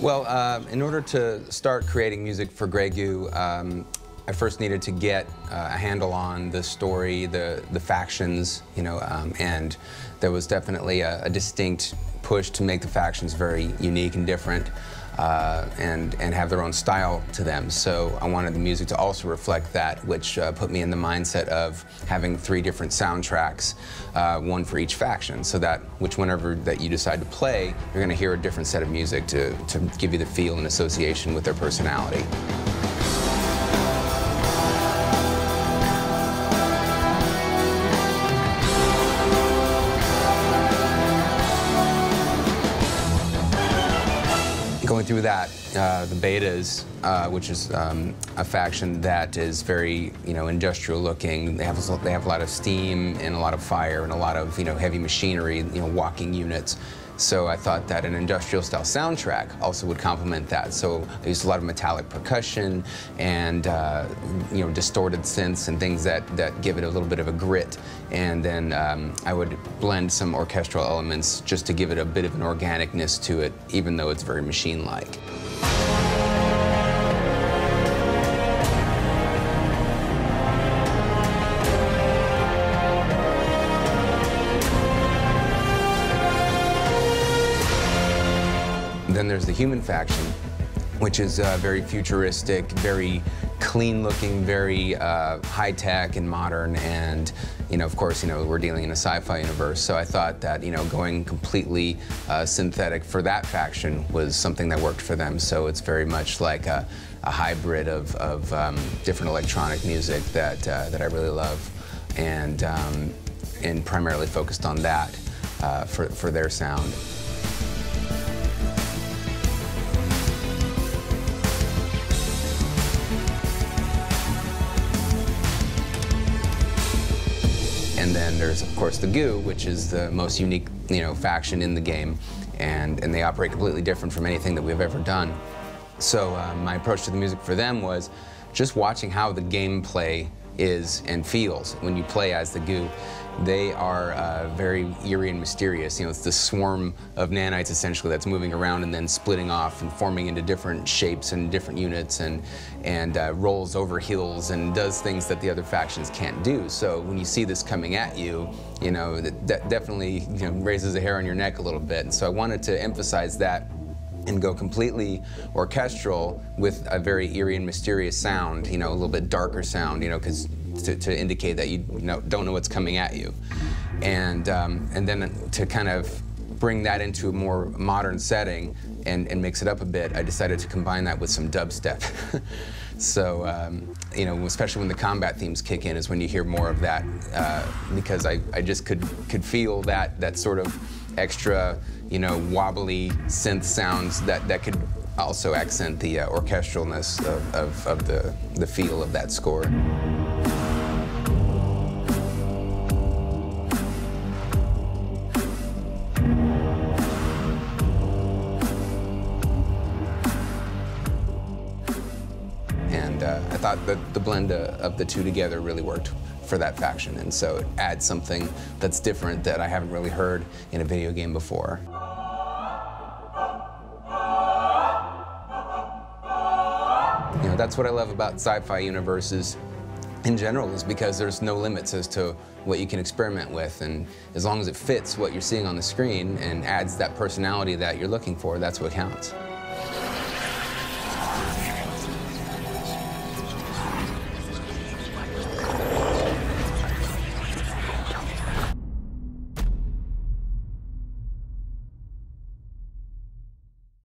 Well, in order to start creating music for Grey Goo, I first needed to get a handle on the story, the factions, you know, and there was definitely a distinct push to make the factions very unique and different, and have their own style to them. So I wanted the music to also reflect that, which put me in the mindset of having 3 different soundtracks, one for each faction, so that whenever that you decide to play, you're going to hear a different set of music to give you the feel and association with their personality. Going through that, the betas, which is a faction that is very, you know, industrial looking. They have a lot of steam and a lot of fire and a lot of, you know, heavy machinery, you know, walking units. So I thought that an industrial style soundtrack also would complement that. So I used a lot of metallic percussion and you know, distorted synths and things that give it a little bit of a grit. And then I would blend some orchestral elements just to give it a bit of an organicness to it, even though it's very machine-like. Then there's the human faction, which is very futuristic, very clean-looking, very high-tech and modern, and, you know, of course, you know, we're dealing in a sci-fi universe, so I thought that, you know, going completely synthetic for that faction was something that worked for them. So it's very much like a hybrid of different electronic music that I really love, and primarily focused on that for their sound. And then there's, of course, the Goo, which is the most unique, you know, faction in the game, and they operate completely different from anything that we've ever done. So my approach to the music for them was just watching how the gameplay is and feels when you play as the Goo. They are very eerie and mysterious. You know, it's the swarm of nanites essentially that's moving around and then splitting off and forming into different shapes and different units, and rolls over hills and does things that the other factions can't do. So when you see this coming at you, you know, that definitely, you know, raises a hair on your neck a little bit. And so I wanted to emphasize that and go completely orchestral with a very eerie and mysterious sound, you know, a little bit darker sound, you know, because to indicate that you don't know what's coming at you. And then to kind of bring that into a more modern setting and mix it up a bit, I decided to combine that with some dubstep. So, you know, especially when the combat themes kick in is when you hear more of that, because I just could feel that sort of extra, you know, wobbly synth sounds that could also accent the orchestralness of the feel of that score. And I thought that the blend of the two together really worked for that faction, and so it adds something that's different that I haven't really heard in a video game before. You know, that's what I love about sci-fi universes in general, is because there's no limits as to what you can experiment with, and as long as it fits what you're seeing on the screen and adds that personality that you're looking for, that's what counts.